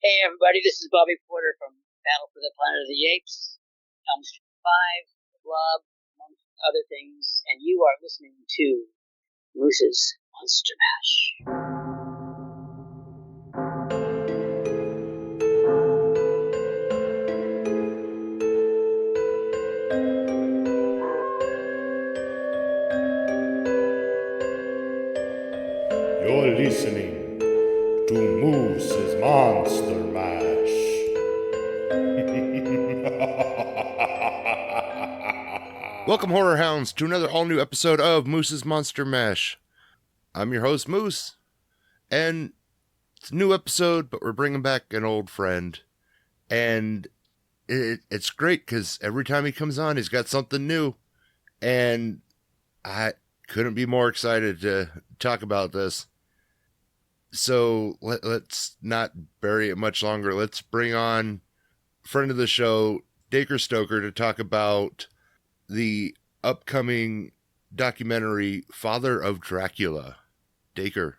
Hey everybody, this is Bobby Porter from Battle for the Planet of the Apes, Elm Street 5, The Blob, amongst other things, and you are listening to Moose's Monster Mash. You're listening to Moose's Monster Mash. Welcome, Horror Hounds, to another all-new episode of Moose's Monster Mash. I'm your host, Moose, and it's a new episode, but we're bringing back an old friend. And it's great, because every time he comes on, he's got something new. And I couldn't be more excited to talk about this. So let's not bury it much longer. Let's bring on friend of the show, Dacre Stoker, to talk about the upcoming documentary Father of Dracula. Dacre.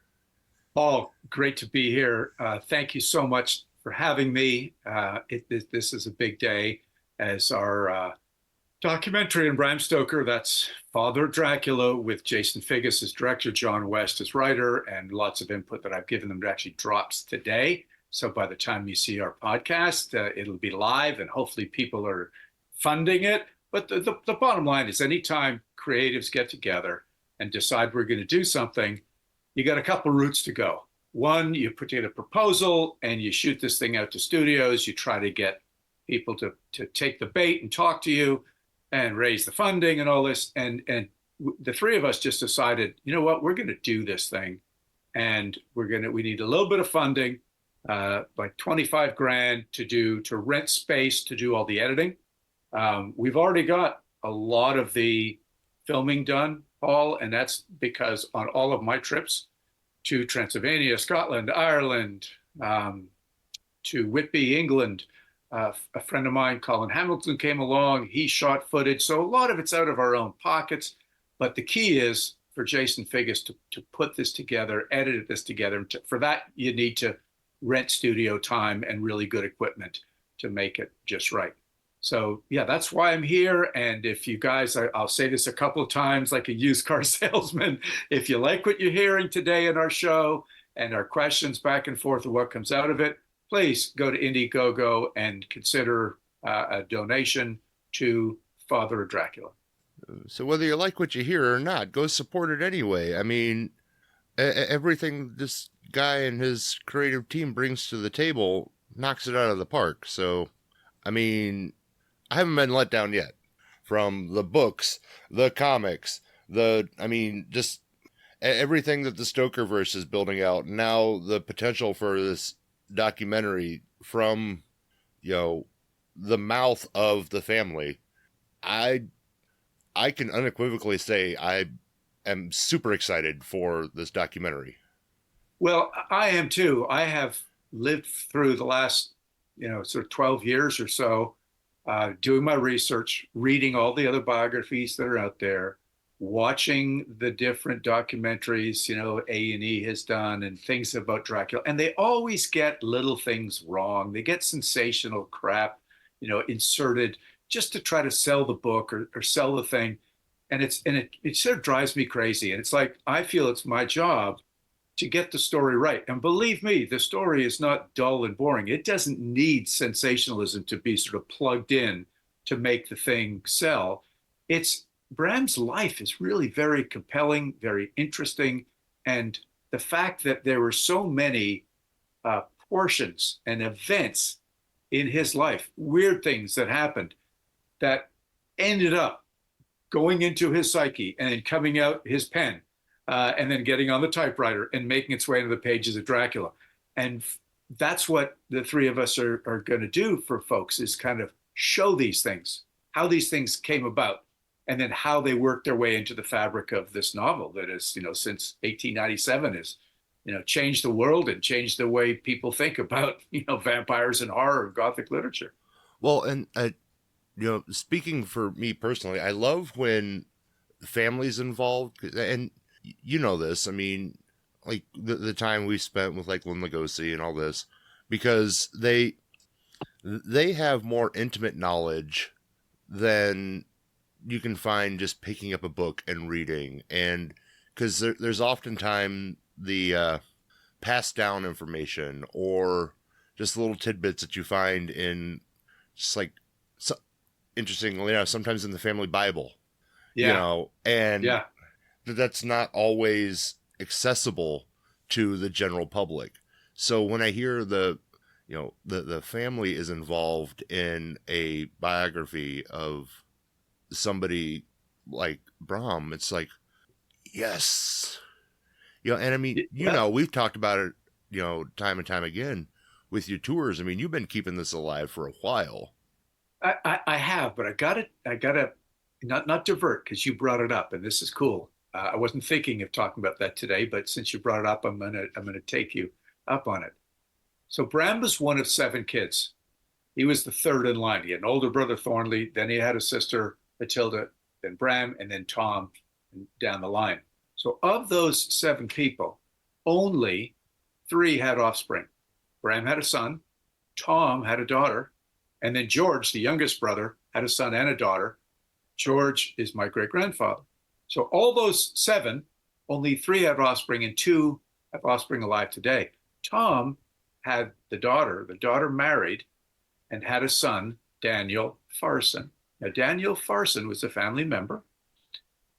Oh, great to be here. Thank you so much for having me. This is a big day as our documentary on Bram Stoker. That's Father Dracula with Jason Figgis as director, John West as writer, and lots of input that I've given them actually drops today. So by the time you see our podcast, it'll be live and hopefully people are funding it. But the bottom line is anytime creatives get together and decide we're going to do something, you got a couple routes to go. One, you put together a proposal and you shoot this thing out to studios. You try to get people to take the bait and talk to you and raise the funding and all this. And the three of us just decided, you know what, we're going to do this thing. And we need a little bit of funding, like 25 grand to rent space to do all the editing. We've already got a lot of the filming done, Paul, and that's because on all of my trips to Transylvania, Scotland, Ireland, to Whitby, England, a friend of mine, Colin Hamilton, came along. He shot footage. So a lot of it's out of our own pockets. But the key is for Jason Figgis to put this together, edit this together. And for that, you need to rent studio time and really good equipment to make it just right. So, yeah, that's why I'm here. And if you guys, I'll say this a couple of times like a used car salesman, if you like what you're hearing today in our show and our questions back and forth of what comes out of it, please go to Indiegogo and consider a donation to Father of Dracula. So whether you like what you hear or not, go support it anyway. I mean, everything this guy and his creative team brings to the table knocks it out of the park. So, I mean, I haven't been let down yet from the books, the comics, just everything that the Stokerverse is building out. Now the potential for this documentary from, the mouth of the family. I can unequivocally say I am super excited for this documentary. Well, I am too. I have lived through the last, sort of 12 years or so, doing my research, reading all the other biographies that are out there, watching the different documentaries, A&E has done and things about Dracula. And they always get little things wrong. They get sensational crap, inserted just to try to sell the book or sell the thing. And it sort of drives me crazy. And it's like, I feel it's my job to get the story right. And believe me, the story is not dull and boring. It doesn't need sensationalism to be sort of plugged in to make the thing sell. Bram's life is really very compelling, very interesting. And the fact that there were so many portions and events in his life, weird things that happened that ended up going into his psyche and then coming out his pen. And then getting on the typewriter and making its way into the pages of Dracula. And that's what the three of us are going to do for folks, is kind of show these things, how these things came about, and then how they worked their way into the fabric of this novel that is, since 1897 has, changed the world and changed the way people think about, vampires and horror and Gothic literature. Well, and, speaking for me personally, I love when families involved, and you know this, I mean, like the time we spent with like Lynn Lugosi and all this, because they have more intimate knowledge than you can find just picking up a book and reading. And because there's oftentimes the passed down information or just little tidbits that you find in just like interestingly, sometimes in the family Bible, and that's not always accessible to the general public. So when I hear the family is involved in a biography of somebody like Bram, it's like, yes. And I mean, we've talked about it, time and time again with your tours. I mean, you've been keeping this alive for a while. I have, but I gotta not divert, because you brought it up, and this is cool. I wasn't thinking of talking about that today, but since you brought it up, I'm gonna take you up on it. So Bram was one of 7 kids. He was the third in line. He had an older brother, Thornley. Then he had a sister, Matilda, then Bram, and then Tom down the line. So of those 7 people, only 3 had offspring. Bram had a son, Tom had a daughter, and then George, the youngest brother, had a son and a daughter. George is my great-grandfather. So all those 7, only 3 have offspring, and 2 have offspring alive today. Tom had the daughter married and had a son, Daniel Farson. Now, Daniel Farson was a family member,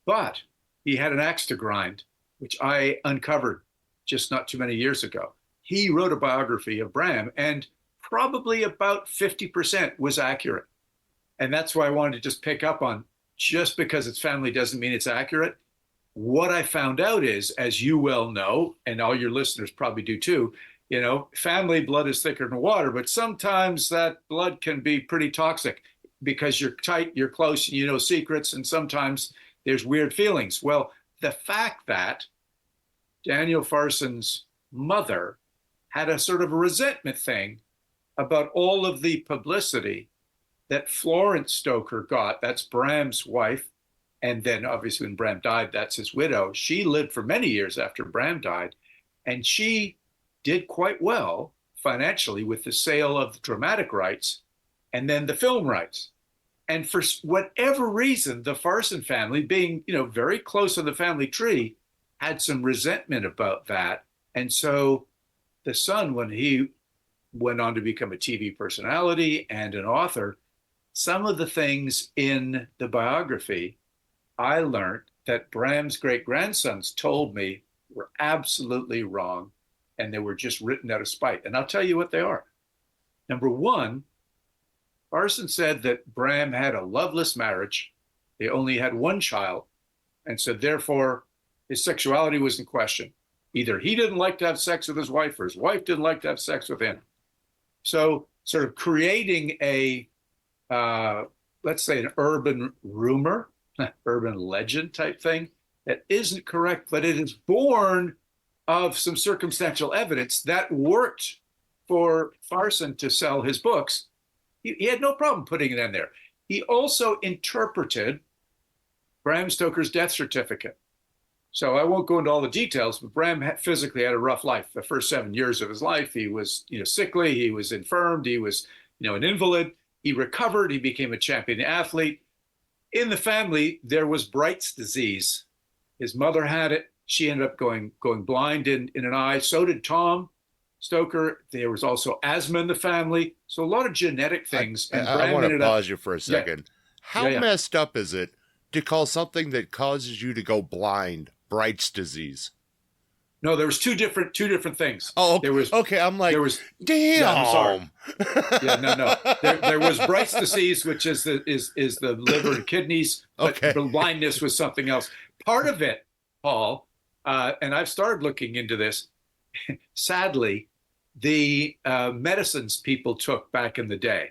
but he had an axe to grind, which I uncovered just not too many years ago. He wrote a biography of Bram, and probably about 50% was accurate. And that's why I wanted to just pick up on, just because it's family doesn't mean it's accurate. What I found out is, as you well know, and all your listeners probably do too, family blood is thicker than water, but sometimes that blood can be pretty toxic because you're tight, you're close, and you know secrets, and sometimes there's weird feelings. Well, the fact that Daniel Farson's mother had a sort of a resentment thing about all of the publicity that Florence Stoker got, that's Bram's wife, and then obviously when Bram died, that's his widow. She lived for many years after Bram died, and she did quite well financially with the sale of the dramatic rights and then the film rights. And for whatever reason, the Farson family, being very close on the family tree, had some resentment about that. And so the son, when he went on to become a TV personality and an author, some of the things in the biography I learned that Bram's great-grandsons told me were absolutely wrong, and they were just written out of spite. And I'll tell you what they are. Number one, Farson said that Bram had a loveless marriage. They only had 1 child, and so therefore his sexuality was in question. Either he didn't like to have sex with his wife, or his wife didn't like to have sex with him. So sort of creating a, let's say, an urban rumor, urban legend type thing that isn't correct, but it is born of some circumstantial evidence that worked for Farson to sell his books. He had no problem putting it in there. He also interpreted Bram Stoker's death certificate. So I won't go into all the details, but Bram physically had a rough life. The first 7 years of his life, he was sickly, he was infirmed, he was an invalid. He recovered, he became a champion athlete. In the family, there was Bright's disease. His mother had it. She ended up going blind in an eye. So did Tom Stoker. There was also asthma in the family. So a lot of genetic things. I want to pause you for a second. How messed up is it to call something that causes you to go blind Bright's disease? No, there was two different things. Oh, okay. There was, okay. I'm like, damn. Yeah, I'm sorry. No. There was Bright's disease, which is the liver and kidneys. But Okay. the blindness was something else. Part of it, Paul, and I've started looking into this. Sadly, the medicines people took back in the day,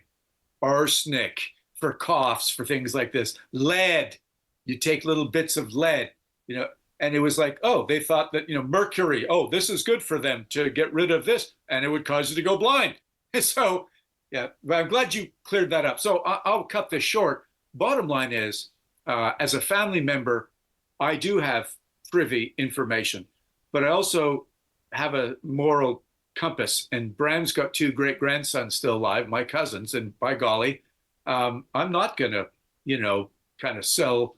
arsenic for coughs, for things like this, lead. You take little bits of lead, and it was like, oh, they thought that, mercury, oh, this is good for them to get rid of this, and it would cause you to go blind. So, yeah, but I'm glad you cleared that up. So I'll cut this short. Bottom line is, as a family member, I do have privy information, but I also have a moral compass. And Bram's got two great grandsons still alive, my cousins, and by golly, I'm not going to, kind of sell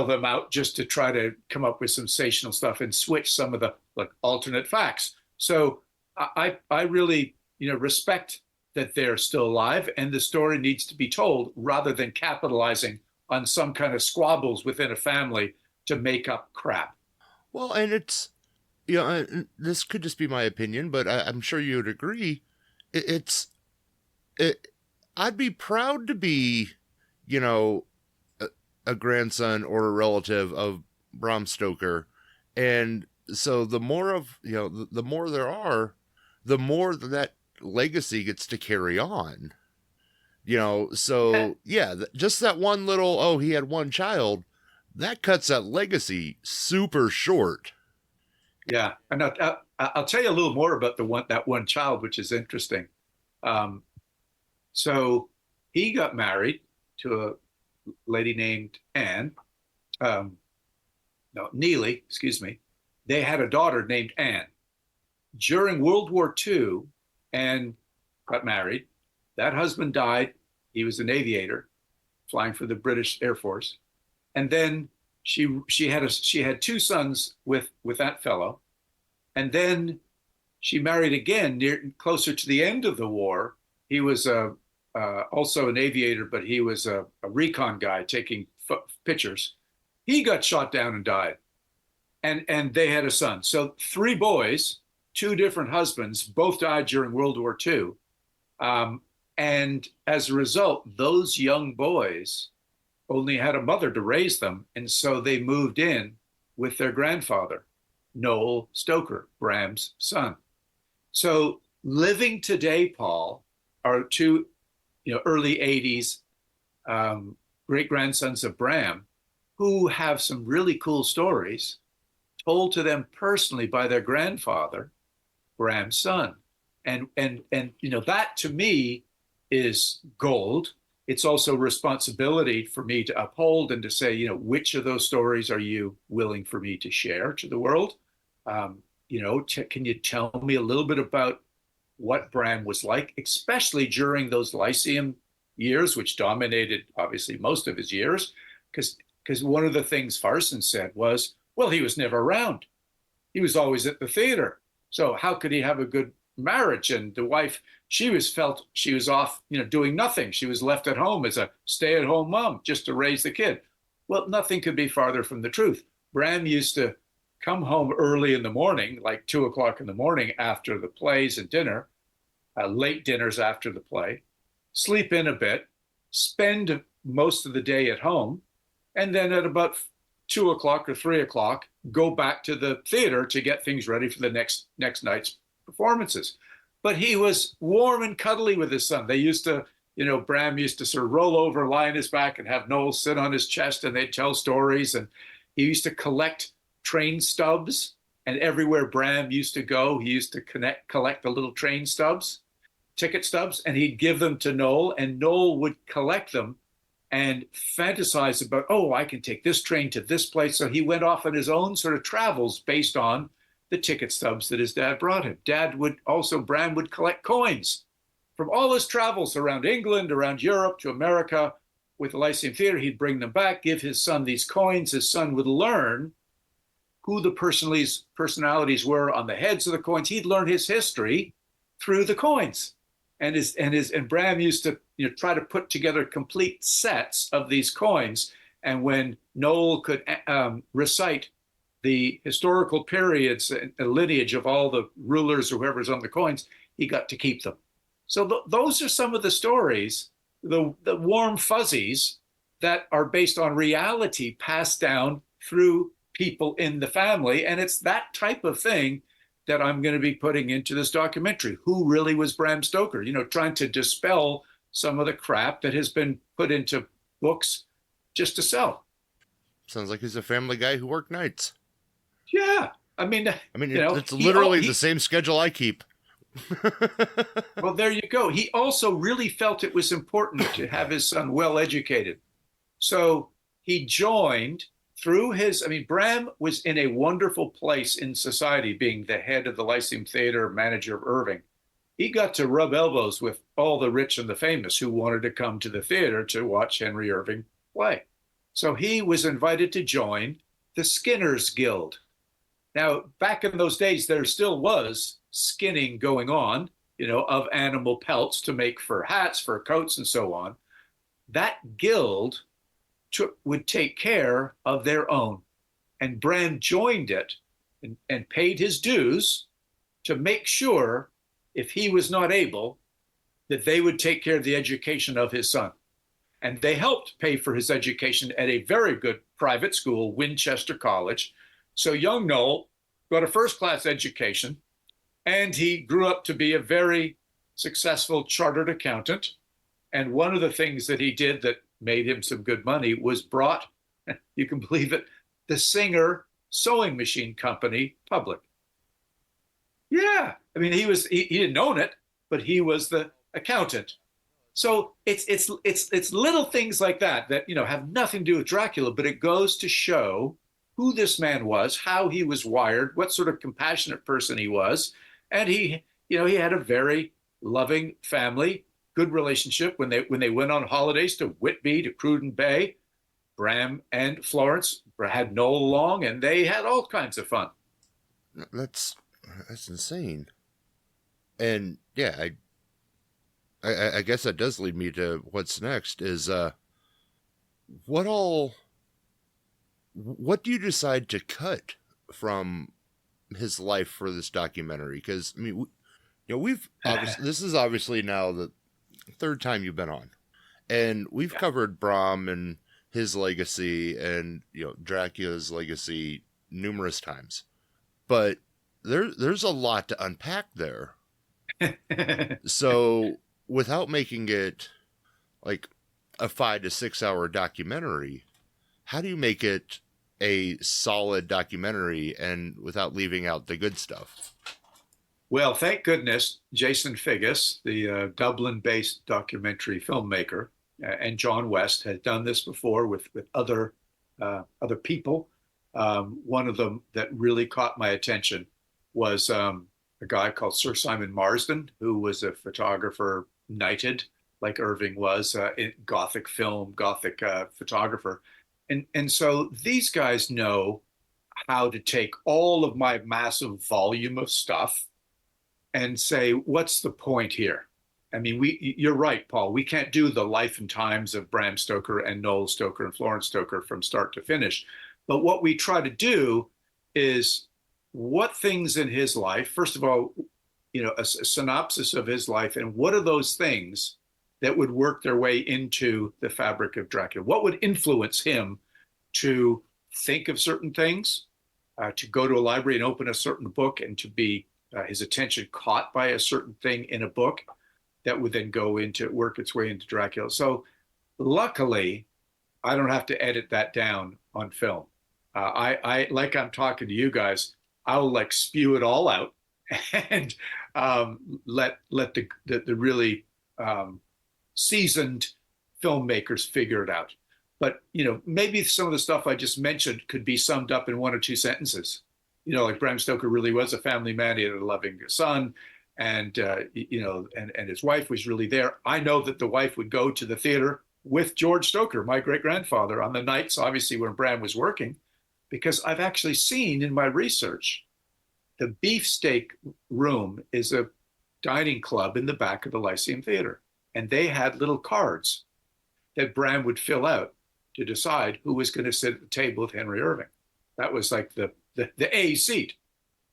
them out just to try to come up with sensational stuff and switch some of the alternate facts. So I really, respect that they're still alive, and the story needs to be told rather than capitalizing on some kind of squabbles within a family to make up crap. Well, and it's, this could just be my opinion, but I'm sure you would agree. I'd be proud to be, a grandson or a relative of Bram Stoker. And so the more of, the more there are, the more that legacy gets to carry on. So yeah, just that one little, oh, he had one child, that cuts that legacy super short. Yeah, and I'll tell you a little more about that one child, which is interesting. So he got married to a lady named Neely, excuse me. They had a daughter named Anne. During World War II, Anne got married. That husband died. He was an aviator flying for the British Air Force. And then she had two sons with that fellow. And then she married again closer to the end of the war. He was also an aviator, but he was a recon guy taking pictures. He got shot down and died. And they had a son. So 3 boys, 2 different husbands, both died during World War II. And as a result, those young boys only had a mother to raise them. And so they moved in with their grandfather, Noel Stoker, Bram's son. So living today, Paul, are 2 early 80s great grandsons of Bram who have some really cool stories told to them personally by their grandfather, Bram's son. And that to me is gold. It's also responsibility for me to uphold and to say, which of those stories are you willing for me to share to the world? Can you tell me a little bit about what Bram was like, especially during those Lyceum years, which dominated obviously most of his years? Because one of the things Farson said was, well, he was never around. He was always at the theater. So how could he have a good marriage? And the wife, felt she was off, doing nothing. She was left at home as a stay-at-home mom just to raise the kid. Well, nothing could be farther from the truth. Bram used to come home early in the morning, like 2 o'clock in the morning after the plays and dinner, late dinners after the play, sleep in a bit, spend most of the day at home, and then at about 2 o'clock or 3 o'clock, go back to the theater to get things ready for the next night's performances. But he was warm and cuddly with his son. They used to, Bram used to sort of roll over, lie on his back, and have Noel sit on his chest, and they'd tell stories. And he used to collect train stubs. And everywhere Bram used to go, he used to collect the little train stubs, ticket stubs, and he'd give them to Noel, and Noel would collect them and fantasize about, oh, I can take this train to this place. So he went off on his own sort of travels based on the ticket stubs that his dad brought him. Bram would collect coins from all his travels around England, around Europe to America with the Lyceum Theater. He'd bring them back, give his son these coins. His son would learn who the personalities were on the heads of the coins. He'd learn his history through the coins. And Bram used to try to put together complete sets of these coins. And when Noel could recite the historical periods and the lineage of all the rulers or whoever's on the coins, he got to keep them. So those are some of the stories, the warm fuzzies that are based on reality passed down through people in the family. And it's that type of thing that I'm going to be putting into this documentary. Who really was Bram Stoker? Trying to dispel some of the crap that has been put into books just to sell. Sounds like he's a family guy who worked nights. Yeah. It's literally the same schedule I keep. Well, there you go. He also really felt it was important to have his son well educated. So he joined through his, I mean, Bram was in a wonderful place in society, being the head of the Lyceum Theater, manager of Irving. He got to rub elbows with all the rich and the famous who wanted to come to the theater to watch Henry Irving play. So he was invited to join the Skinners Guild. Now, back in those days, there still was skinning going on, of animal pelts to make fur hats, fur coats, and so on. That guild would take care of their own. And Bram joined it and paid his dues to make sure, if he was not able, that they would take care of the education of his son. And they helped pay for his education at a very good private school, Winchester College. So young Noel got a first-class education, and he grew up to be a very successful chartered accountant. And one of the things that he did that made him some good money was brought, you can believe it, the Singer sewing machine company public. Yeah, I mean, he didn't own it, but he was the accountant. So it's little things like that have nothing to do with Dracula, but it goes to show who this man was, how he was wired, what sort of compassionate person he was, and he had a very loving family, good relationship. When they went on holidays to Whitby, to Cruden Bay, Bram and Florence had Noel along, and they had all kinds of fun. That's insane. And yeah, I guess that does lead me to what's next is what do you decide to cut from his life for this documentary? Because I mean, we've obviously, this is obviously now the third time you've been on, and we've covered Bram and his legacy and Dracula's legacy numerous times, but there's a lot to unpack there. So without making it like a 5 to 6 hour documentary, how do you make it a solid documentary and without leaving out the good stuff? Well, thank goodness Jason Figgis, the Dublin-based documentary filmmaker, and John West had done this before with other people. One of them that really caught my attention was a guy called Sir Simon Marsden, who was a photographer, knighted like Irving was, in Gothic film, Gothic photographer. And so these guys know how to take all of my massive volume of stuff and say, what's the point here? I mean, you're right, Paul. We can't do the life and times of Bram Stoker and Noel Stoker and Florence Stoker from start to finish. But what we try to do is what things in his life, first of all, a synopsis of his life, and what are those things that would work their way into the fabric of Dracula? What would influence him to think of certain things, to go to a library and open a certain book, and to be his attention caught by a certain thing in a book that would then work its way into Dracula. So luckily, I don't have to edit that down on film. I like I'm talking to you guys, I'll like spew it all out and let the really seasoned filmmakers figure it out. But maybe some of the stuff I just mentioned could be summed up in 1 or 2 sentences. Like Bram Stoker really was a family man. He had a loving son, and and his wife was really there. I know that the wife would go to the theater with George Stoker, my great grandfather, on the nights, obviously, when Bram was working, because I've actually seen in my research the Beefsteak Room is a dining club in the back of the Lyceum Theater, and they had little cards that Bram would fill out to decide who was going to sit at the table with Henry Irving. That was like the A seat.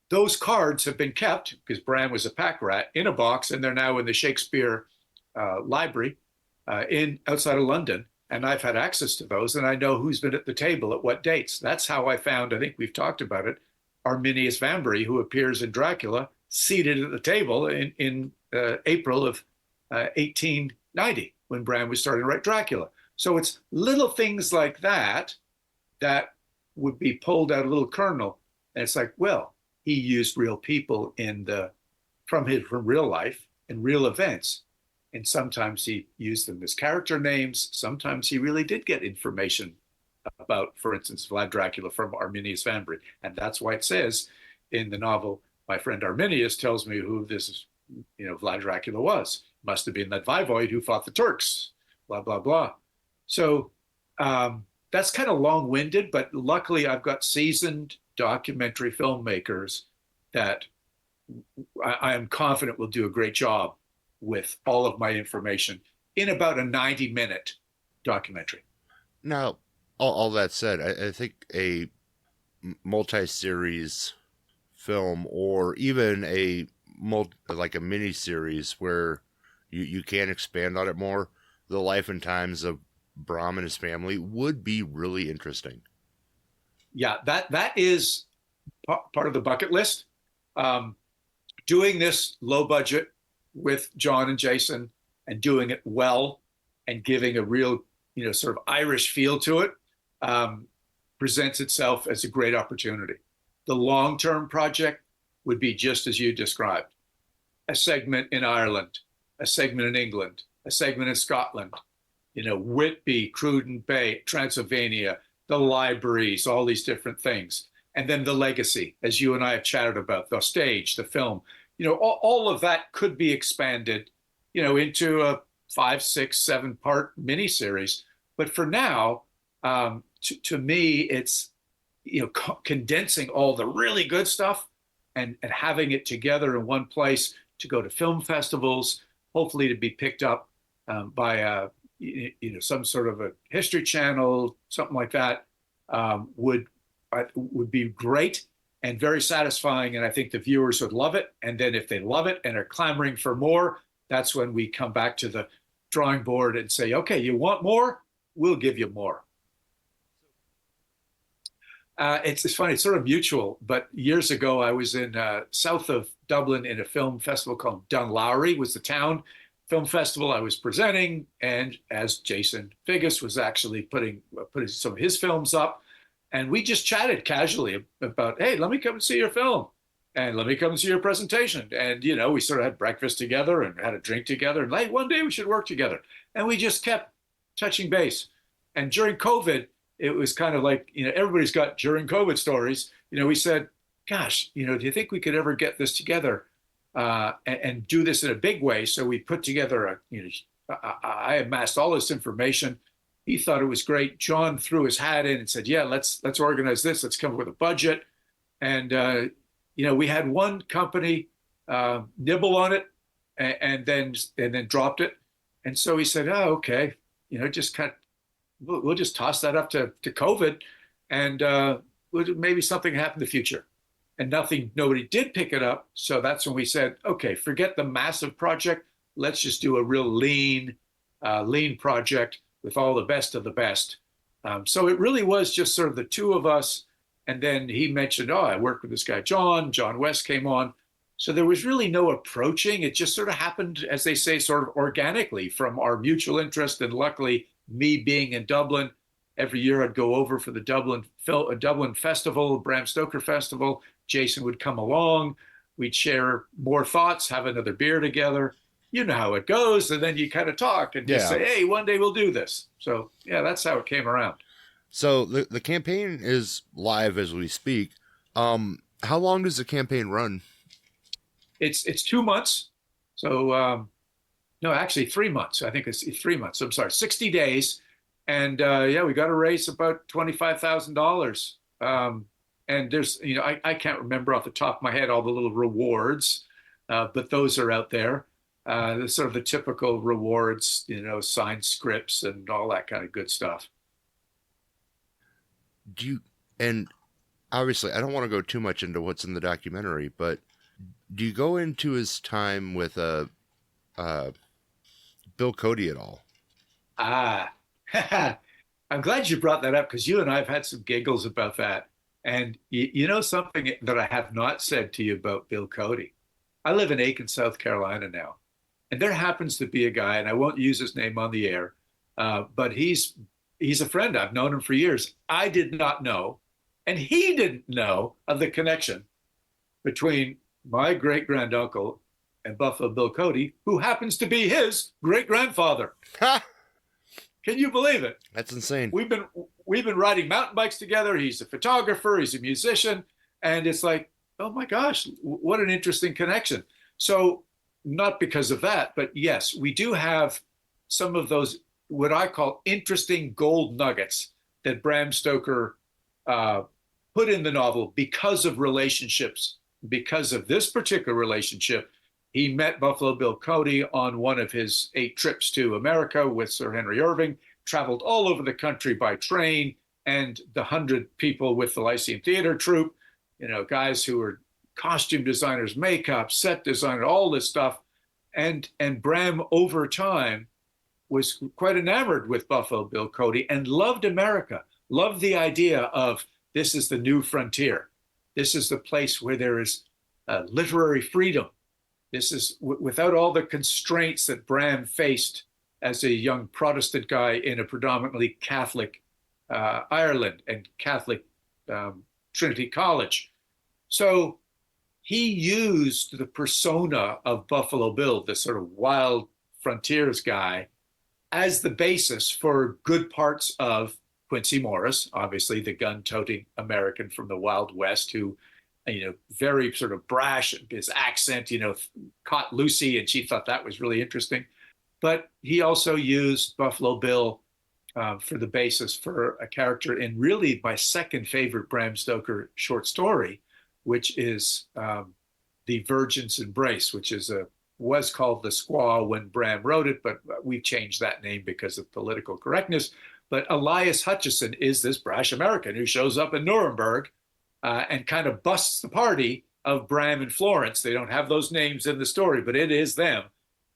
Those cards have been kept, because Bram was a pack rat, in a box, and they're now in the Shakespeare Library outside of London. And I've had access to those, and I know who's been at the table at what dates. That's how I found, I think we've talked about it, Arminius Vambery, who appears in Dracula, seated at the table in April of 1890, when Bram was starting to write Dracula. So it's little things like that that would be pulled out a little kernel. And it's like, well, he used real people from real life and real events. And sometimes he used them as character names. Sometimes he really did get information about, for instance, Vlad Dracula from Arminius Vanbrugh. And that's why it says in the novel, my friend Arminius tells me who this, Vlad Dracula was. Must have been that Voivode who fought the Turks, blah, blah, blah. So that's kind of long-winded, but luckily I've got seasoned documentary filmmakers that I am confident will do a great job with all of my information in about a 90-minute documentary. Now, all that said, I think a multi-series film, or even like a mini-series where you can expand on it more, the life and times of Bram and his family would be really interesting. Yeah, that is part of the bucket list. Doing this low budget with John and Jason and doing it well and giving a real, sort of Irish feel to it presents itself as a great opportunity. The long-term project would be just as you described. A segment in Ireland, a segment in England, a segment in Scotland, Whitby, Cruden Bay, Transylvania, the libraries, all these different things. And then the legacy, as you and I have chatted about, the stage, the film, all of that could be expanded, into a 5, 6, 7-part miniseries. But for now, to me, it's, condensing all the really good stuff and having it together in one place to go to film festivals, hopefully to be picked up by some sort of a history channel, something like that, would be great and very satisfying. And I think the viewers would love it. And then if they love it and are clamoring for more, that's when we come back to the drawing board and say, okay, you want more? We'll give you more. It's funny, it's sort of mutual, but years ago I was in south of Dublin in a film festival called Dunlowry was the town film festival I was presenting, and as Jason Figgis was actually putting some of his films up, and we just chatted casually about, hey, let me come and see your film, and let me come and see your presentation, and we sort of had breakfast together and had a drink together, and like one day we should work together, and we just kept touching base. And during COVID, it was kind of like, everybody's got during COVID stories. We said, gosh, do you think we could ever get this together and do this in a big way? So we put together I amassed all this information. He thought it was great. John threw his hat in and said, yeah, let's organize this. Let's come up with a budget. And, we had one company nibble on it and then dropped it. And so he said, oh, okay, just we'll just toss that up to COVID, and maybe something happen in the future. And nobody did pick it up. So that's when we said, okay, forget the massive project. Let's just do a real lean project with all the best of the best. So it really was just sort of the two of us. And then he mentioned, I worked with this guy, John West came on. So there was really no approaching. It just sort of happened, as they say, sort of organically from our mutual interest. And luckily, me being in Dublin, every year I'd go over for the Dublin Festival, Bram Stoker Festival. Jason would come along. We'd share more thoughts, have another beer together. You know how it goes. And then you kind of talk and just say, hey, one day we'll do this. So, yeah, that's how it came around. So the campaign is live as we speak. How long does the campaign run? It's 2 months. So, no, actually 3 months. I think it's 3 months. I'm sorry, 60 days. And we got to raise about $25,000. And there's, I can't remember off the top of my head all the little rewards, but those are out there. The sort of the typical rewards, signed scripts and all that kind of good stuff. And obviously, I don't want to go too much into what's in the documentary, but do you go into his time with Bill Cody at all? I'm glad you brought that up, because you and I have had some giggles about that. And something that I have not said to you about Bill Cody. I live in Aiken, South Carolina now. And there happens to be a guy, and I won't use his name on the air, but he's a friend. I've known him for years. I did not know, and he didn't know of the connection between my great-granduncle and Buffalo Bill Cody, who happens to be his great-grandfather. Can you believe it? That's insane. We've we've been riding mountain bikes together. He's a photographer, he's a musician. And it's like, oh my gosh, what an interesting connection. So not because of that, but yes, we do have some of those, what I call interesting gold nuggets that Bram Stoker put in the novel because of relationships. Because of this particular relationship, he met Buffalo Bill Cody on one of his 8 trips to America with Sir Henry Irving, traveled all over the country by train, and the 100 people with the Lyceum Theater troupe, guys who were costume designers, makeup, set designer, all this stuff. And Bram, over time, was quite enamored with Buffalo Bill Cody and loved America, loved the idea of this is the new frontier. This is the place where there is literary freedom. This is without all the constraints that Bram faced as a young Protestant guy in a predominantly Catholic Ireland and Catholic Trinity College. So he used the persona of Buffalo Bill, this sort of wild frontiers guy, as the basis for good parts of Quincy Morris, obviously the gun-toting American from the Wild West who, very sort of brash, his accent, caught Lucy and she thought that was really interesting. But he also used Buffalo Bill for the basis for a character in really my second favorite Bram Stoker short story, which is The Virgin's Embrace, which was called The Squaw when Bram wrote it, but we've changed that name because of political correctness. But Elias Hutchison is this brash American who shows up in Nuremberg and kind of busts the party of Bram and Florence. They don't have those names in the story, but it is them.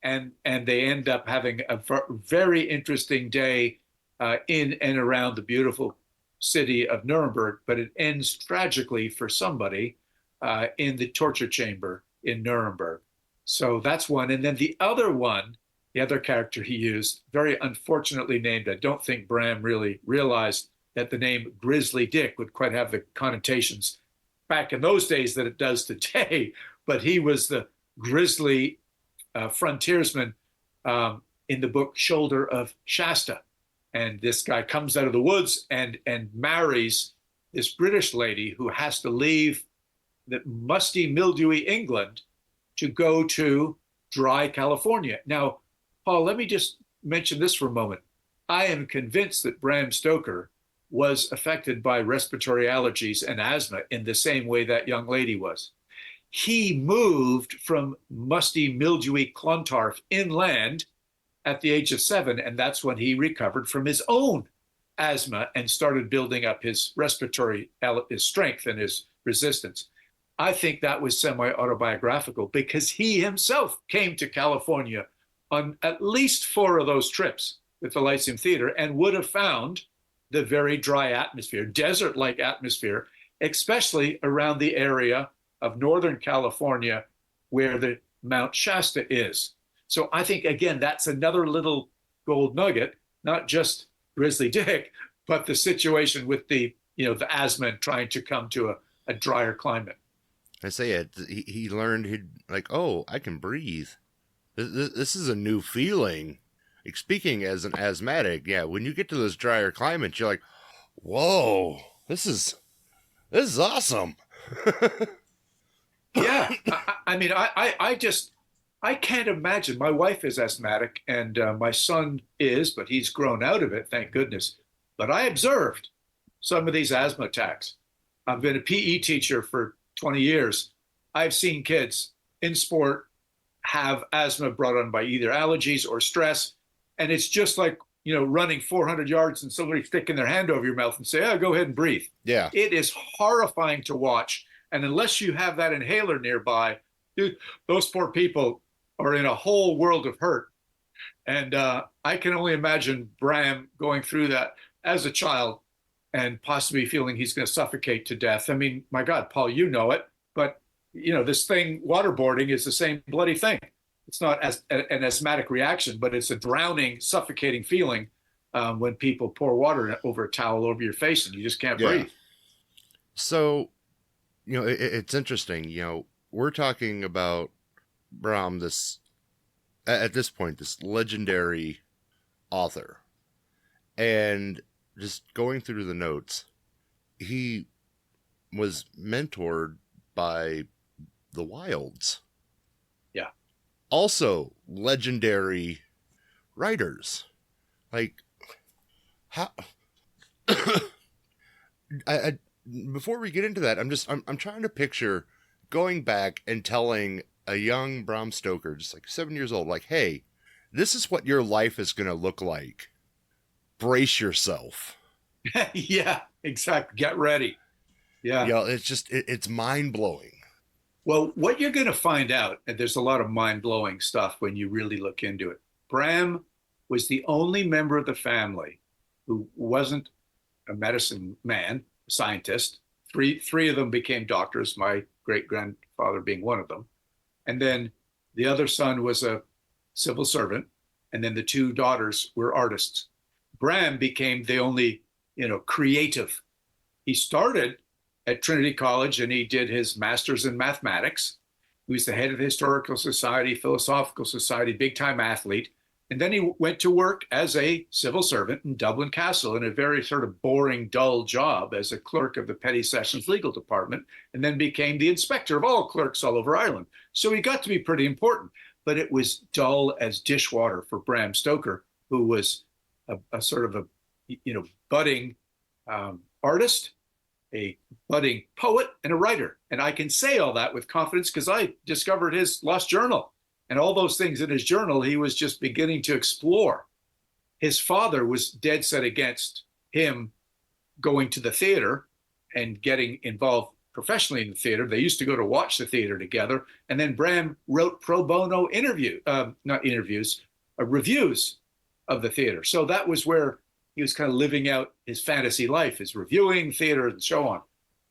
And they end up having a very interesting day in and around the beautiful city of Nuremberg, but it ends tragically for somebody in the torture chamber in Nuremberg. So that's one. And then the other one, the other character he used, very unfortunately named, I don't think Bram really realized that the name Grizzly Dick would quite have the connotations back in those days that it does today. But he was the grisly frontiersman in the book Shoulder of Shasta. And this guy comes out of the woods and marries this British lady who has to leave the musty, mildewy England to go to dry California. Now, Paul, let me just mention this for a moment. I am convinced that Bram Stoker was affected by respiratory allergies and asthma in the same way that young lady was. He moved from musty, mildewy Clontarf inland at the age of 7, and that's when he recovered from his own asthma and started building up his respiratory, his strength and his resistance. I think that was semi-autobiographical because he himself came to California on at least 4 of those trips with the Lyceum Theater and would have found the very dry atmosphere, desert-like atmosphere, especially around the area of Northern California where the Mount Shasta is. So I think, again, that's another little gold nugget, not just Grizzly Dick, but the situation with the asthma and trying to come to a drier climate. I say it. He learned oh, I can breathe. This is a new feeling. Like, speaking as an asthmatic, yeah, when you get to those drier climates, you're like, whoa, this is awesome. Yeah, I mean, I can't imagine. My wife is asthmatic and my son is, but he's grown out of it, thank goodness. But I observed some of these asthma attacks. I've been a PE teacher for 20 years. I've seen kids in sport have asthma brought on by either allergies or stress. And it's just like, running 400 yards and somebody sticking their hand over your mouth and say, oh, go ahead and breathe. Yeah. It is horrifying to watch. And unless you have that inhaler nearby, dude, those poor people are in a whole world of hurt. And I can only imagine Bram going through that as a child and possibly feeling he's going to suffocate to death. I mean, my God, Paul, you know it, but this thing, waterboarding, is the same bloody thing. It's not an asthmatic reaction, but it's a drowning, suffocating feeling when people pour water over a towel over your face and you just can't breathe. So, it's interesting. We're talking about Bram, at this point, this legendary author. And just going through the notes, he was mentored by the Wilds. Yeah. Also legendary writers. Like, how I before we get into that, I'm trying to picture going back and telling a young Bram Stoker, just like 7 years old, like, hey, this is what your life is going to look like. Brace yourself. Yeah, exactly. Get ready. Yeah. You know, it's just, it's mind blowing. Well, what you're going to find out, and there's a lot of mind blowing stuff when you really look into it. Bram was the only member of the family who wasn't a medicine man, a scientist. Three of them became doctors, my great grandfather being one of them. And then the other son was a civil servant. And then the two daughters were artists. Bram became the only, creative. He started at Trinity College and he did his master's in mathematics. He was the head of the Historical Society, Philosophical Society, big time athlete. And then he went to work as a civil servant in Dublin Castle in a very sort of boring, dull job as a clerk of the Petty Sessions Legal Department, and then became the inspector of all clerks all over Ireland. So he got to be pretty important, but it was dull as dishwater for Bram Stoker, who was a sort of a, budding artist, a budding poet, and a writer. And I can say all that with confidence because I discovered his lost journal. And all those things in his journal, he was just beginning to explore. His father was dead set against him going to the theater and getting involved professionally in the theater. They used to go to watch the theater together. And then Bram wrote pro bono reviews of the theater. So that was where he was kind of living out his fantasy life, his reviewing theater and so on.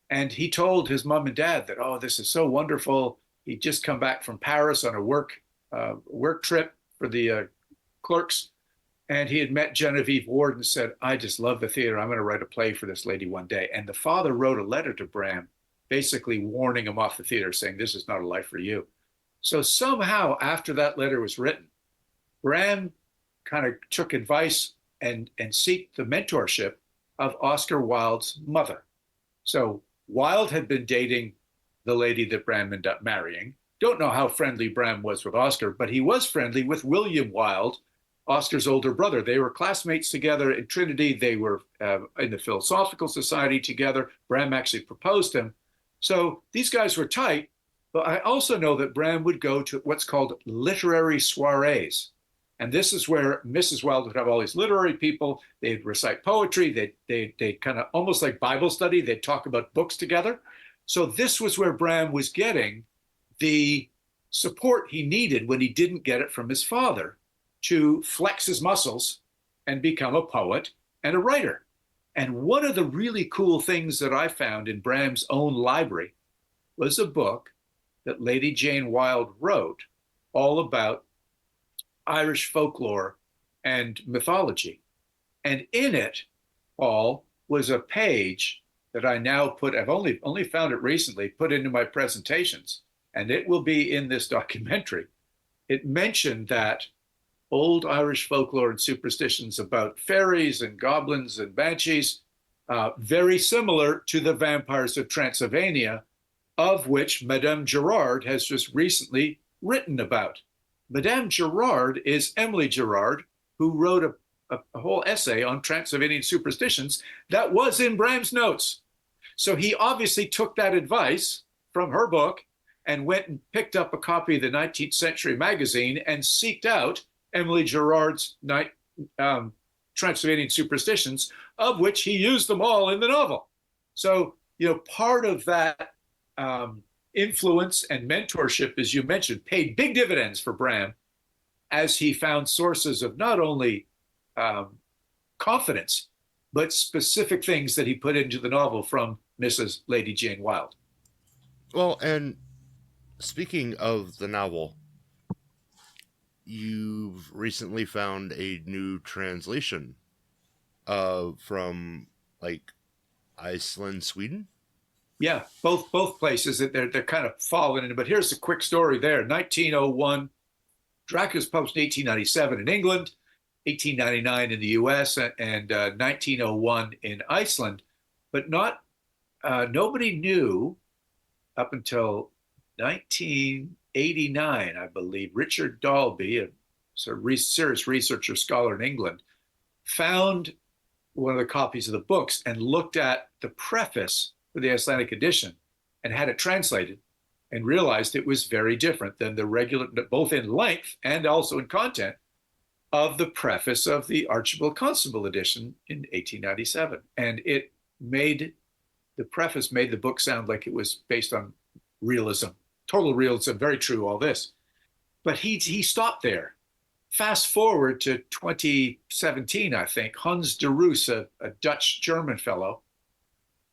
And he told his mom and dad that, oh, this is so wonderful. He'd just come back from Paris on a work trip for the clerks. And he had met Genevieve Ward and said, I just love the theater. I'm going to write a play for this lady one day. And the father wrote a letter to Bram, basically warning him off the theater, saying, this is not a life for you. So somehow after that letter was written, Bram kind of took advice and seeked the mentorship of Oscar Wilde's mother. So Wilde had been dating the lady that Bram ended up marrying. Don't know how friendly Bram was with Oscar, but he was friendly with William Wilde, Oscar's older brother. They were classmates together at Trinity. They were in the Philosophical Society together. Bram actually proposed him. So these guys were tight, but I also know that Bram would go to what's called literary soirees. And this is where Mrs. Wilde would have all these literary people. They'd recite poetry. They'd kind of almost like Bible study. They'd talk about books together. So this was where Bram was getting the support he needed when he didn't get it from his father to flex his muscles and become a poet and a writer. And one of the really cool things that I found in Bram's own library was a book that Lady Jane Wilde wrote all about Irish folklore and mythology. And in it all was a page that I now I've only found it recently, put into my presentations, and it will be in this documentary. It mentioned that old Irish folklore and superstitions about fairies and goblins and banshees, very similar to the vampires of Transylvania, of which Madame Gerard has just recently written about. Madame Gerard is Emily Gerard, who wrote a whole essay on Transylvanian superstitions that was in Bram's notes. So he obviously took that advice from her book and went and picked up a copy of the 19th Century magazine and seeked out Emily Gerard's Transylvanian superstitions, of which he used them all in the novel. So, part of that influence and mentorship, as you mentioned, paid big dividends for Bram as he found sources of not only confidence, but specific things that he put into the novel from Mrs. Lady Jane Wilde. Well, and speaking of the novel, you've recently found a new translation from like Iceland, Sweden. Yeah, both places that they're kind of falling into. But here's a quick story there. 1901, Dracula was published in 1897 in England. 1899 in the U.S. and 1901 in Iceland, but nobody knew up until 1989, I believe. Richard Dalby, a sort of serious researcher, scholar in England, found one of the copies of the books and looked at the preface for the Icelandic edition and had it translated and realized it was very different than the regular, both in length and also in content, of the preface of the Archibald Constable edition in 1897. And the preface made the book sound like it was based on realism, total realism, very true, all this. But he stopped there. Fast forward to 2017, I think, Hans de Roos, a Dutch-German fellow,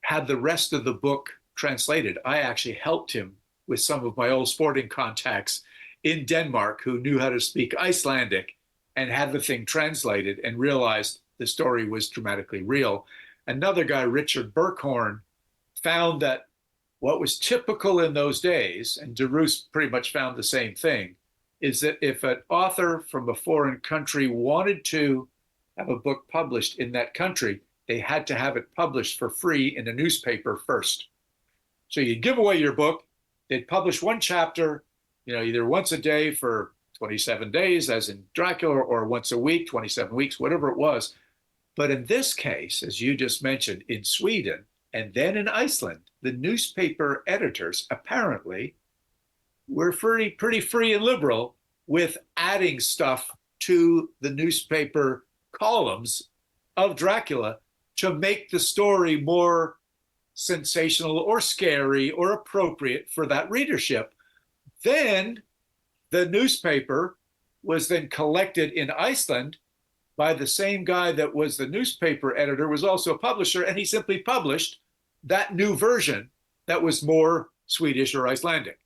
had the rest of the book translated. I actually helped him with some of my old sporting contacts in Denmark who knew how to speak Icelandic and had the thing translated and realized the story was dramatically real. Another guy, Richard Birkhorn, found that what was typical in those days, and de Roos pretty much found the same thing, is that if an author from a foreign country wanted to have a book published in that country, they had to have it published for free in a newspaper first. So you'd give away your book, they'd publish one chapter, either once a day for 27 days, as in Dracula, or once a week, 27 weeks, whatever it was. But in this case, as you just mentioned, in Sweden and then in Iceland, the newspaper editors apparently were pretty free and liberal with adding stuff to the newspaper columns of Dracula to make the story more sensational or scary or appropriate for that readership. Then the newspaper was then collected in Iceland by the same guy that was the newspaper editor, was also a publisher, and he simply published that new version that was more Swedish or Icelandic.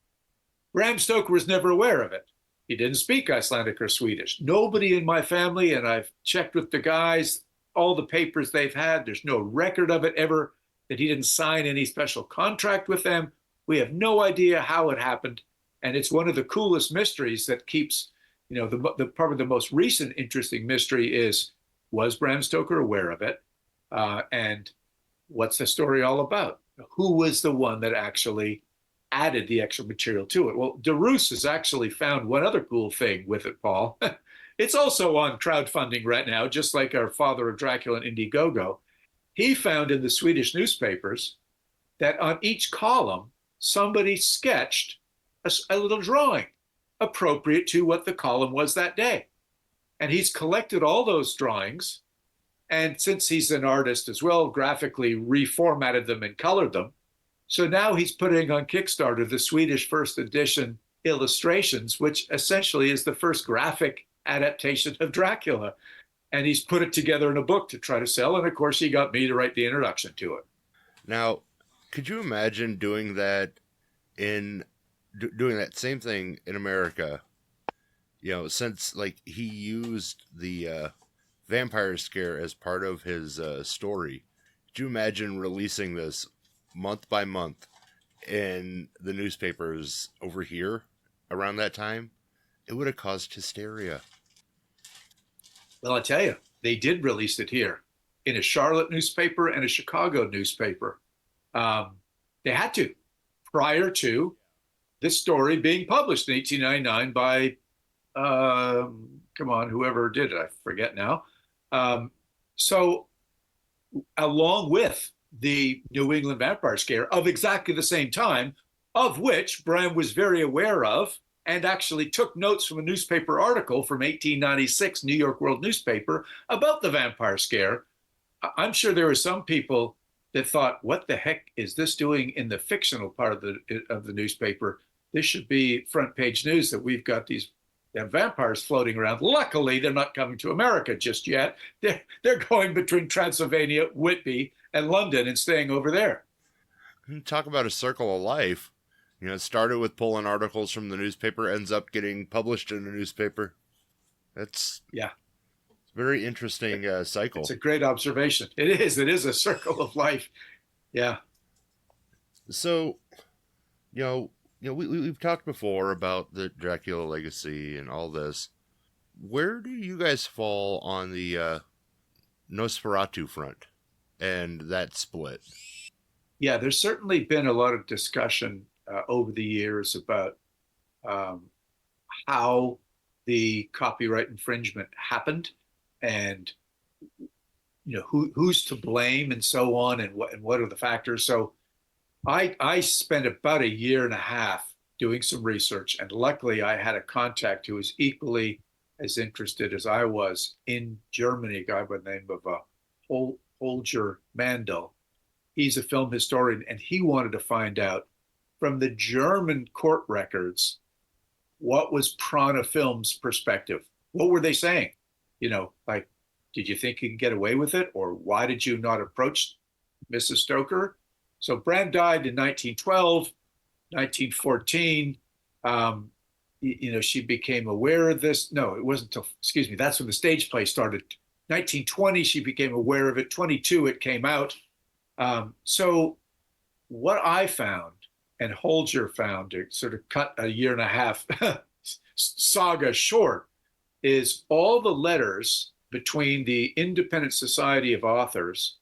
Bram Stoker was never aware of it. He didn't speak Icelandic or Swedish. Nobody in my family, and I've checked with the guys, all the papers they've had, there's no record of it ever, that he didn't sign any special contract with them. We have no idea how it happened. And it's one of the coolest mysteries that keeps, the probably the most recent interesting mystery is, was Bram Stoker aware of it? And what's the story all about? Who was the one that actually added the extra material to it? Well, de Roos has actually found one other cool thing with it, Paul. It's also on crowdfunding right now, just like our Father of Dracula and Indiegogo. He found in the Swedish newspapers that on each column, somebody sketched a little drawing appropriate to what the column was that day. And he's collected all those drawings. And since he's an artist as well, graphically reformatted them and colored them. So now he's putting on Kickstarter the Swedish first edition illustrations, which essentially is the first graphic adaptation of Dracula. And he's put it together in a book to try to sell. And of course, he got me to write the introduction to it. Now, could you imagine doing that doing that same thing in America? Since he used the vampire scare as part of his story. Could you imagine releasing this month by month in the newspapers over here around that time? It would have caused hysteria. Well, I tell you, they did release it here in a Charlotte newspaper and a Chicago newspaper. They had to, prior to this story being published in 1899 by, whoever did it, I forget now. So along with the New England vampire scare of exactly the same time, of which Bram was very aware of and actually took notes from a newspaper article from 1896 New York World newspaper about the vampire scare. I'm sure there were some people that thought, what the heck is this doing in the fictional part of the newspaper? This should be front page news that we've got these vampires floating around. Luckily, they're not coming to America just yet. They're going between Transylvania, Whitby, and London and staying over there. Talk about a circle of life. It started with pulling articles from the newspaper, ends up getting published in a newspaper. It's a very interesting cycle. It's a great observation. It is a circle of life. Yeah. So, we've talked before about the Dracula legacy and all this. where do you guys fall on the Nosferatu front and that split? Yeah, there's certainly been a lot of discussion over the years about um, how the copyright infringement happened, and who's to blame and so on, and what are the factors. So I spent about a year and a half doing some research, and luckily I had a contact who was equally as interested as I was in Germany, a guy by the name of Holger Mandel. He's a film historian, and he wanted to find out from the German court records what was Prana Films' perspective. What were they saying? Like, did you think you could get away with it, or why did you not approach Mrs. Stoker? So Bram died in 1912, 1914. She became aware of this. No, it wasn't until, excuse me, that's when the stage play started. 1920, she became aware of it. 22, it came out. So what I found, and Holger found, to sort of cut a year and a half saga short, is all the letters between the Independent Society of Authors,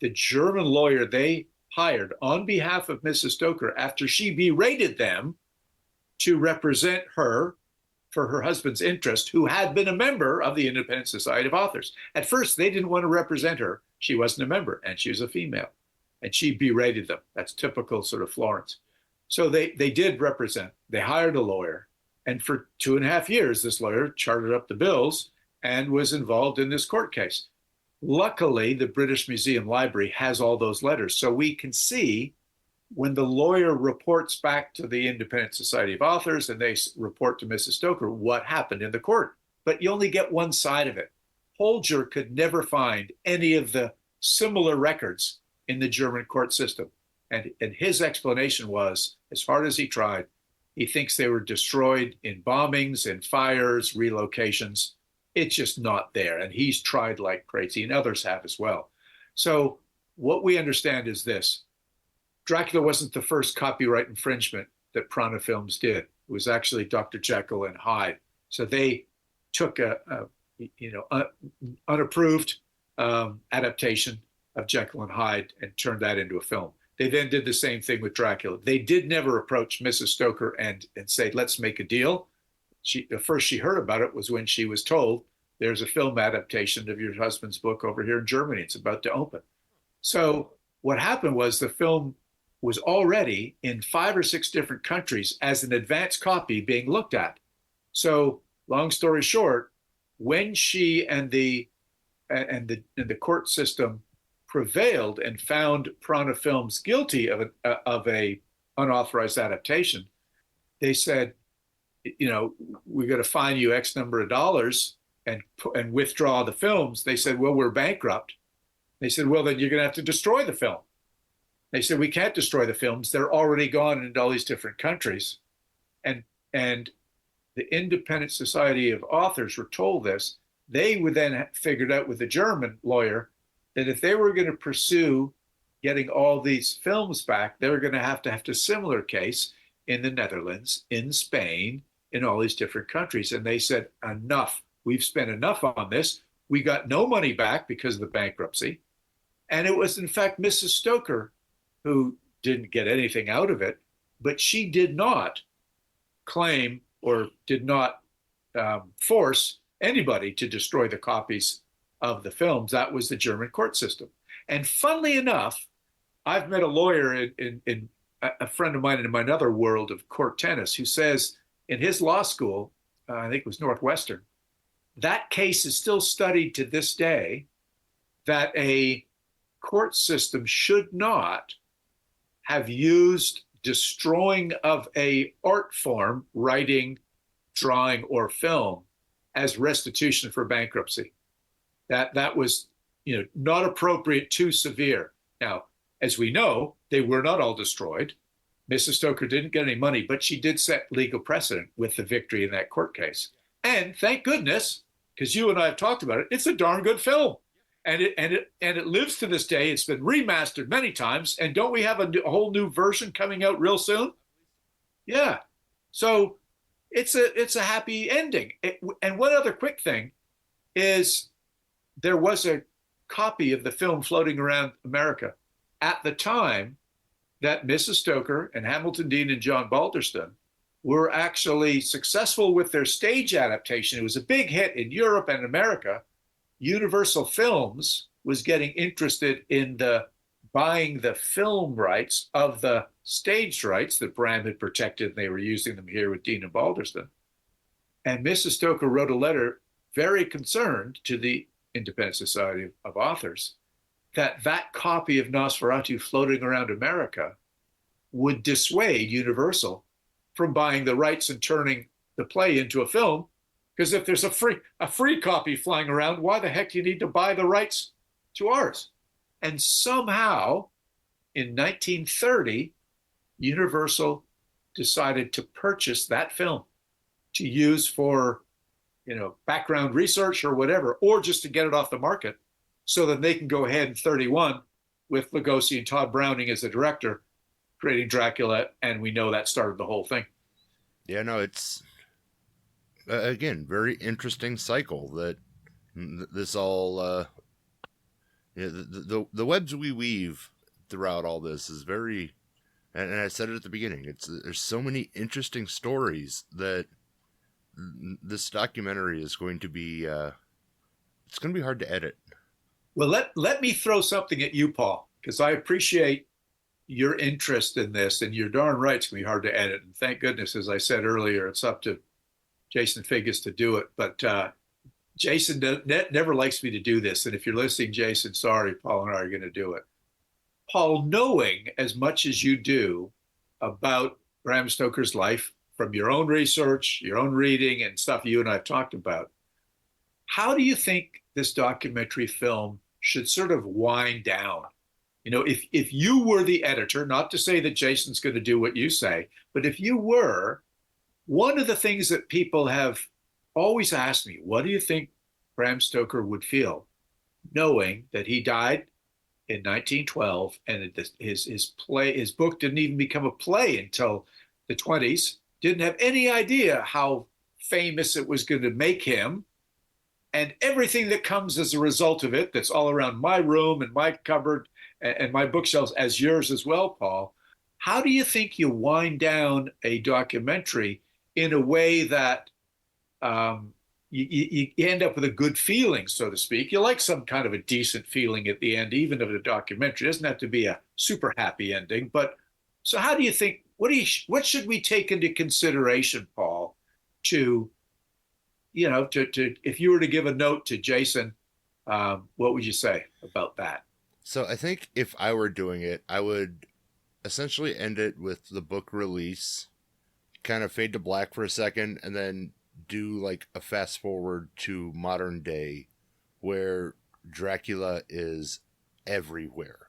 the German lawyer they hired on behalf of Mrs. Stoker after she berated them to represent her for her husband's interest, who had been a member of the Independent Society of Authors. At first, they didn't want to represent her. She wasn't a member, and she was a female, and she berated them. That's typical sort of Florence. So they did represent. They hired a lawyer, and for 2.5 years, this lawyer charted up the bills and was involved in this court case. Luckily, the British Museum Library has all those letters, so we can see when the lawyer reports back to the Independent Society of Authors and they report to Mrs. Stoker what happened in the court. But you only get one side of it. Holger could never find any of the similar records in the German court system. And his explanation was, as hard as he tried, he thinks they were destroyed in bombings and fires, relocations. It's just not there. And he's tried like crazy, and others have as well. So what we understand is this. Dracula wasn't the first copyright infringement that Prana Films did. It was actually Dr. Jekyll and Hyde. So they took a unapproved adaptation of Jekyll and Hyde and turned that into a film. They then did the same thing with Dracula. They did never approach Mrs. Stoker and say, let's make a deal. The first she heard about it was when she was told, there's a film adaptation of your husband's book over here in Germany. It's about to open. So what happened was the film was already in 5 or 6 different countries as an advance copy being looked at. So long story short, when she and the court system prevailed and found Prana Films guilty of a unauthorized adaptation, they said, we're going to fine you X number of dollars and withdraw the films. They said, well, we're bankrupt. They said, well, then you're going to have to destroy the film. They said, we can't destroy the films. They're already gone into all these different countries. And the Independent Society of Authors were told this. They would then figured out with the German lawyer that if they were going to pursue getting all these films back, they were going to have a similar case in the Netherlands, in Spain, in all these different countries. And they said, enough. We've spent enough on this. We got no money back because of the bankruptcy. And it was, in fact, Mrs. Stoker who didn't get anything out of it, but she did not claim or did not force anybody to destroy the copies of the films. That was the German court system. And funnily enough, I've met a lawyer in a friend of mine in my other world of court tennis who says in his law school, I think it was Northwestern, that case is still studied to this day, that a court system should not have used destroying of a art form, writing, drawing, or film as restitution for bankruptcy. That was, not appropriate, too severe. Now, as we know, they were not all destroyed. Mrs. Stoker didn't get any money, but she did set legal precedent with the victory in that court case. And thank goodness, because you and I have talked about it, it's a darn good film. And it lives to this day. It's been remastered many times. And don't we have a whole new version coming out real soon? Yeah. So it's a happy ending. And one other quick thing is there was a copy of the film floating around America at the time that Mrs. Stoker and Hamilton Dean and John Balderston were actually successful with their stage adaptation. It was a big hit in Europe and America. Universal Films was getting interested in buying the film rights of the stage rights that Bram had protected, and they were using them here with Dean and Balderston. And Mrs. Stoker wrote a letter very concerned to the Independent Society of Authors that copy of Nosferatu floating around America would dissuade Universal from buying the rights and turning the play into a film. Because if there's a free copy flying around, why the heck do you need to buy the rights to ours? And somehow, in 1930, Universal decided to purchase that film to use for, background research or whatever, or just to get it off the market, so that they can go ahead in 31 with Lugosi and Todd Browning as the director, creating Dracula, and we know that started the whole thing. Yeah, no, it's again very interesting cycle that this all the webs we weave throughout all this is very, and I said it at the beginning, there's so many interesting stories that this documentary is going to be it's going to be hard to edit. Well, let me throw something at you, Paul, because I appreciate your interest in this, and you're darn right it's going to be hard to edit. And thank goodness, as I said earlier, it's up to Jason Figgis to do it. But Jason never likes me to do this. And if you're listening, Jason, sorry, Paul and I are going to do it. Paul, knowing as much as you do about Bram Stoker's life from your own research, your own reading, and stuff you and I have talked about, how do you think this documentary film should sort of wind down? If you were the editor, not to say that Jason's going to do what you say, but if you were, one of the things that people have always asked me, what do you think Bram Stoker would feel knowing that he died in 1912 and his book didn't even become a play until the 20s, didn't have any idea how famous it was going to make him, and everything that comes as a result of it, that's all around my room and my cupboard and my bookshelves, as yours as well, Paul. How do you think you wind down a documentary in a way that you end up with a good feeling, so to speak? You like some kind of a decent feeling at the end, even of the documentary. It doesn't have to be a super happy ending. But so how do you think, what should we take into consideration, Paul, to if you were to give a note to Jason, what would you say about that? So I think if I were doing it, I would essentially end it with the book release, kind of fade to black for a second, and then do like a fast forward to modern day where Dracula is everywhere.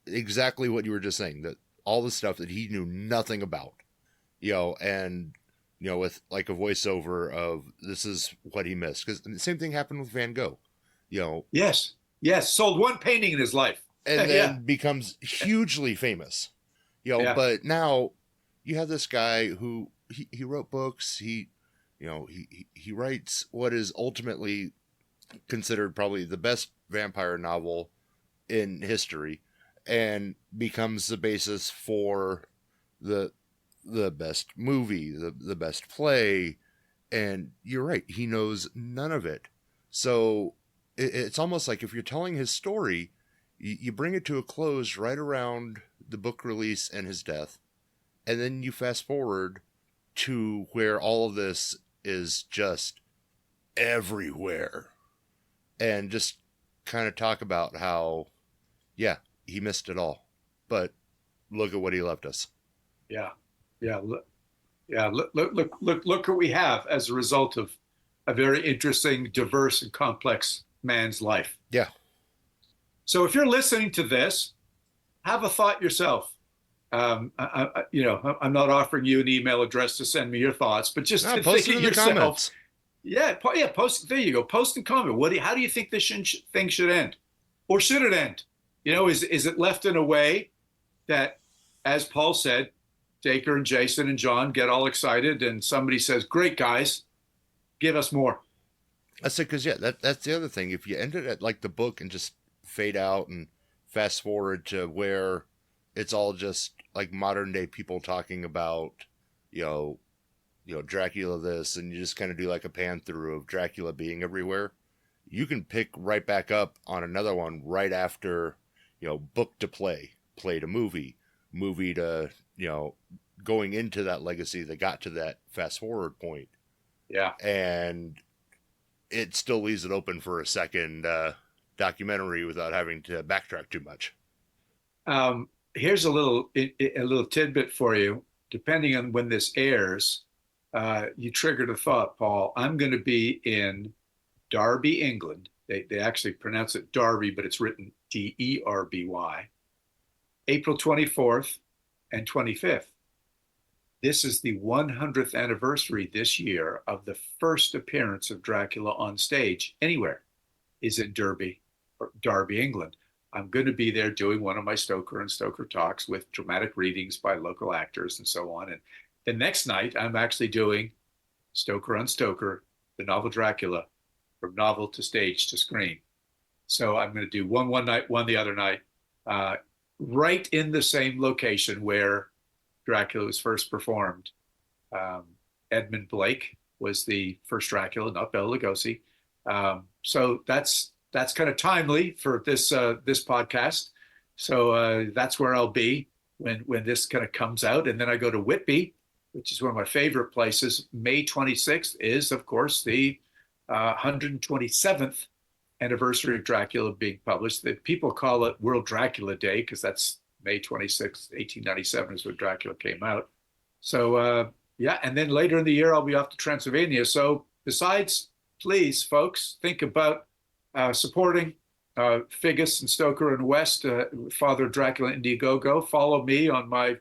Exactly what you were just saying, that all the stuff that he knew nothing about, and with like a voiceover of this is what he missed. Because the same thing happened with Van Gogh, Yes. Sold one painting in his life. And then becomes hugely famous, but now you have this guy who he wrote books. He writes what is ultimately considered probably the best vampire novel in history, and becomes the basis for the best movie, the best play. And you're right, he knows none of it. So it's almost like if you're telling his story, you bring it to a close right around the book release and his death, and then you fast forward to where all of this is just everywhere, and just kind of talk about how, he missed it all, but look at what he left us. Look Look what we have as a result of a very interesting, diverse, and complex man's life. Yeah. So if you're listening to this, have a thought yourself. I'm not offering you an email address to send me your thoughts, but just to post think it of in the yourself. comments. Post. There you go. Post and comment. How do you think this thing should end, or should it end? Is it left in a way that, as Paul said, Dacre and Jason and John get all excited, and somebody says, "Great, guys, give us more." I said, because, yeah, that's the other thing. If you end it at like the book and just fade out and fast forward to where it's all just like modern day people talking about, you know, Dracula this, and you just kind of do like a pan through of Dracula being everywhere, you can pick right back up on another one right after, book to play to movie to, going into that legacy that got to that fast forward point. Yeah. And it still leaves it open for a second documentary without having to backtrack too much. Here's a little tidbit for you. Depending on when this airs, you triggered a thought, Paul. I'm going to be in Derby, England. They actually pronounce it Derby, but it's written Derby. April 24th and 25th. This is the 100th anniversary this year of the first appearance of Dracula on stage anywhere is in Derby, England. I'm going to be there doing one of my Stoker and Stoker talks with dramatic readings by local actors and so on. And the next night, I'm actually doing Stoker on Stoker, the novel Dracula, from novel to stage to screen. So I'm going to do one night, one the other night, right in the same location where Dracula was first performed. Edmund Blake was the first Dracula, not Bela Lugosi. So that's kind of timely for this podcast. So that's where I'll be when this kind of comes out. And then I go to Whitby, which is one of my favorite places. May 26th is, of course, the 127th anniversary of Dracula being published. The people call it World Dracula Day because that's May 26th, 1897 is when Dracula came out. So, yeah, and then later in the year, I'll be off to Transylvania. So besides, please, folks, think about supporting Figgis and Stoker and West, Father Dracula Indiegogo. Follow me on my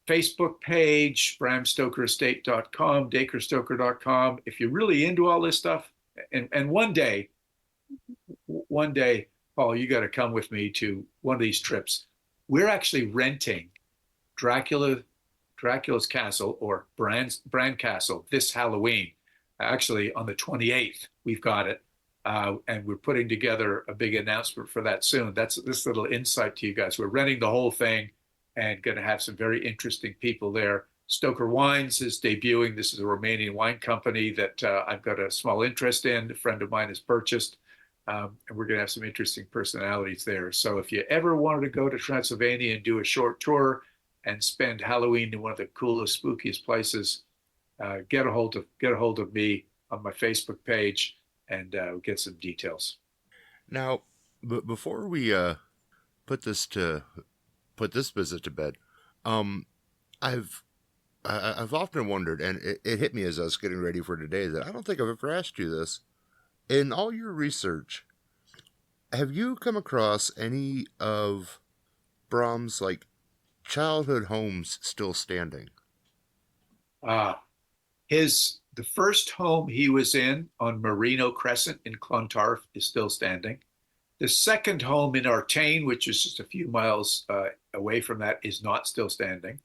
Facebook page, bramstokerestate.com, dacrestoker.com. If you're really into all this stuff, and one day, Paul, you got to come with me to one of these trips. We're actually renting Dracula's Castle or Bran Castle this Halloween. Actually, on the 28th, we've got it. And we're putting together a big announcement for that soon. That's this little insight to you guys. We're renting the whole thing and going to have some very interesting people there. Stoker Wines is debuting. This is a Romanian wine company that I've got a small interest in. A friend of mine has purchased. And we're going to have some interesting personalities there. So if you ever wanted to go to Transylvania and do a short tour and spend Halloween in one of the coolest, spookiest places, get a hold of me on my Facebook page and get some details. Now, before we put this visit to bed, I've often wondered, and it hit me as I was getting ready for today, that I don't think I've ever asked you this. In all your research, have you come across any of Bram's childhood homes still standing? The first home he was in on Merino Crescent in Clontarf is still standing. The second home in Artane, which is just a few miles away from that, is not still standing.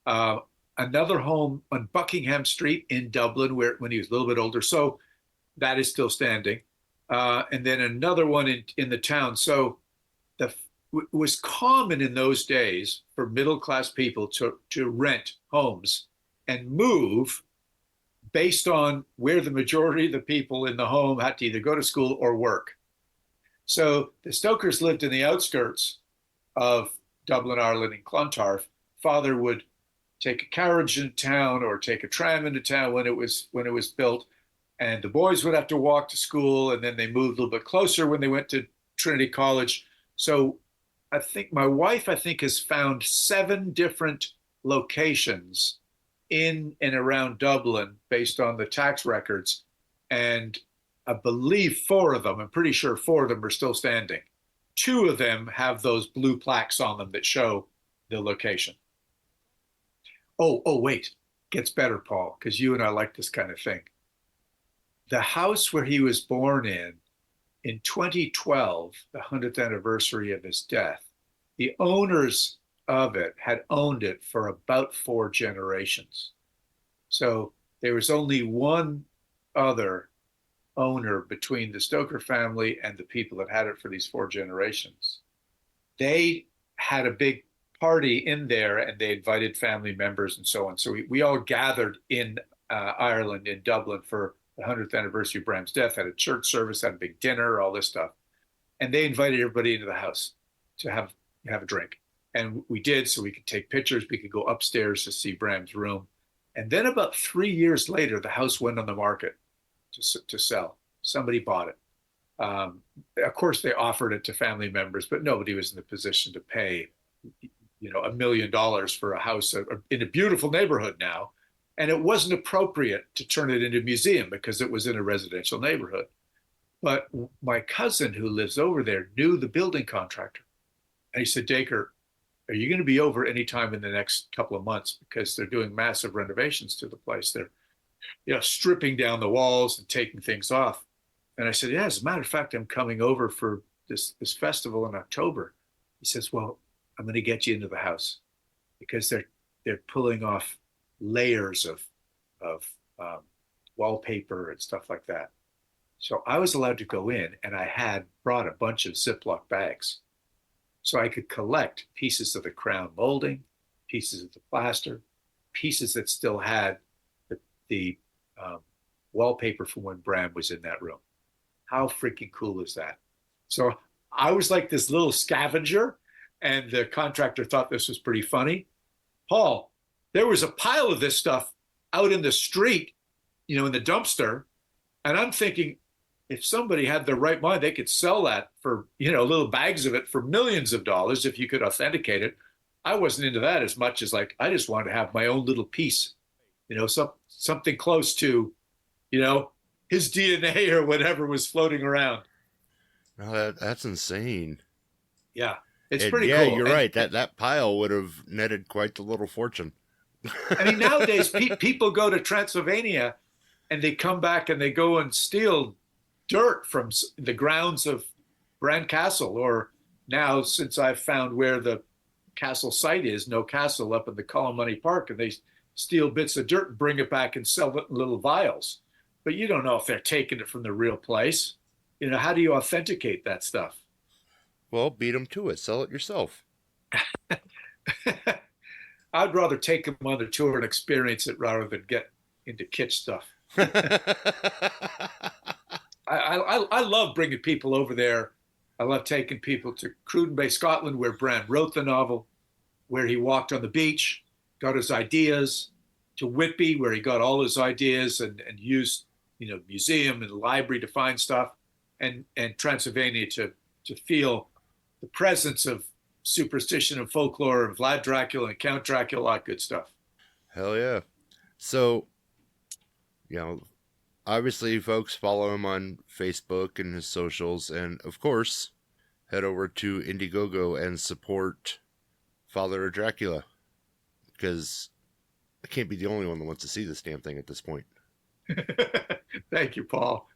Another home on Buckingham Street in Dublin, when he was a little bit older, so that is still standing. And then another one in the town. So it was common in those days for middle-class people to rent homes and move based on where the majority of the people in the home had to either go to school or work. So the Stokers lived in the outskirts of Dublin, Ireland, and Clontarf. Father would take a carriage into town or take a tram into town when it was built, and the boys would have to walk to school, and then they moved a little bit closer when they went to Trinity College. So I think my wife has found 7 different locations in and around Dublin based on the tax records. And I believe 4 of them, I'm pretty sure 4 of them are still standing. 2 of them have those blue plaques on them that show the location. Oh, wait, gets better, Paul, because you and I like this kind of thing. The house where he was born in 2012, the 100th anniversary of his death, the owners of it had owned it for about 4 generations. So there was only one other owner between the Stoker family and the people that had it for these 4 generations. They had a big party in there and they invited family members and so on. So we all gathered in Ireland, in Dublin, for the 100th anniversary of Bram's death, had a church service, had a big dinner, all this stuff. And they invited everybody into the house to have a drink. And we did, so we could take pictures. We could go upstairs to see Bram's room. And then about 3 years later, the house went on the market to sell. Somebody bought it. Of course, they offered it to family members, but nobody was in the position to pay, $1 million for a house in a beautiful neighborhood now. And it wasn't appropriate to turn it into a museum because it was in a residential neighborhood. But my cousin who lives over there knew the building contractor. And he said, Dacre, are you going to be over anytime in the next couple of months? Because they're doing massive renovations to the place. They're, stripping down the walls and taking things off. And I said, yeah, as a matter of fact, I'm coming over for this festival in October. He says, well, I'm going to get you into the house because they're pulling off layers of wallpaper and stuff like that. So I was allowed to go in, and I had brought a bunch of Ziploc bags so I could collect pieces of the crown molding, pieces of the plaster, pieces that still had the wallpaper from when Bram was in that room. How freaking cool is that? So I was like this little scavenger, and the contractor thought this was pretty funny. Paul, there was a pile of this stuff out in the street, in the dumpster. And I'm thinking, if somebody had their right mind, they could sell that for, little bags of it for millions of dollars if you could authenticate it. I wasn't into that as much as I just wanted to have my own little piece, something close to, his DNA or whatever was floating around. No, that's insane. Yeah, it's pretty cool. Yeah, you're right. That pile would have netted quite the little fortune. I mean, nowadays people go to Transylvania and they come back and they go and steal dirt from the grounds of Bran Castle, or now, since I've found where the castle site is, no castle up in the Colummoney Park, and they steal bits of dirt and bring it back and sell it in little vials. But you don't know if they're taking it from the real place. How do you authenticate that stuff? Well, beat them to it. Sell it yourself. I'd rather take them on the tour and experience it rather than get into kitsch stuff. I love bringing people over there. I love taking people to Cruden Bay, Scotland, where Bram wrote the novel, where he walked on the beach, got his ideas, to Whitby, where he got all his ideas and used, museum and library to find stuff, and Transylvania to feel the presence of superstition and folklore and Vlad Dracula and Count Dracula, a lot of good stuff. Hell yeah. So, obviously, folks, follow him on Facebook and his socials. And, of course, head over to Indiegogo and support Father of Dracula. Because I can't be the only one that wants to see this damn thing at this point. Thank you, Paul.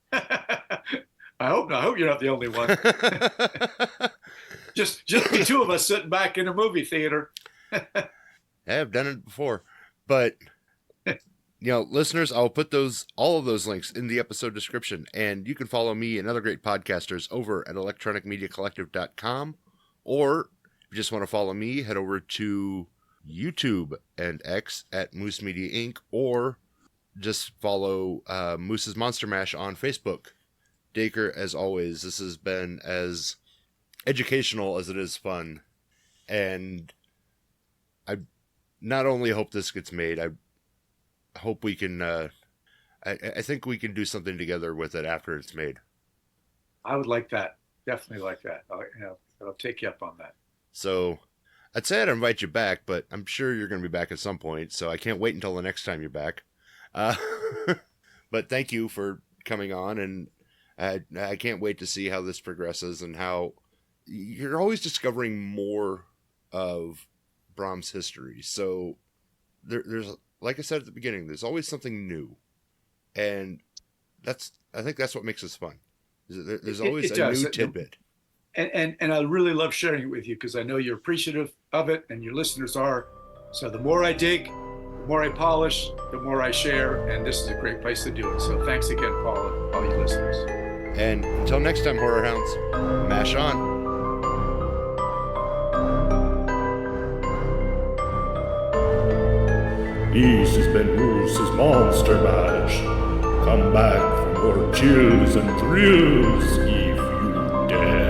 I hope not. I hope you're not the only one. just the two of us sitting back in a movie theater. I've done it before. But... listeners, I'll put all of those links in the episode description, and you can follow me and other great podcasters over at electronicmediacollective.com, or if you just want to follow me, head over to YouTube and X at Moose Media Inc., or just follow Moose's Monster Mash on Facebook. Dacre, as always, this has been as educational as it is fun, and I not only hope this gets made, I hope we can I think we can do something together with it after it's made. I would like that. Definitely like that. I'll take you up on that. So I'd say I'd invite you back, but I'm sure you're going to be back at some point, so I can't wait until the next time you're back. But thank you for coming on, and I can't wait to see how this progresses and how you're always discovering more of Bram's history. So there's, like I said at the beginning, there's always something new, and I think that's what makes this fun. There's always a new tidbit. and I really love sharing it with you because I know you're appreciative of it and your listeners are. So the more I dig, the more I polish, the more I share, and this is a great place to do it. So thanks again, Paul, and all you listeners. And until next time, Horror Hounds, mash on. This has been Moose's Monster Mash. Come back for more chills and thrills if you dare.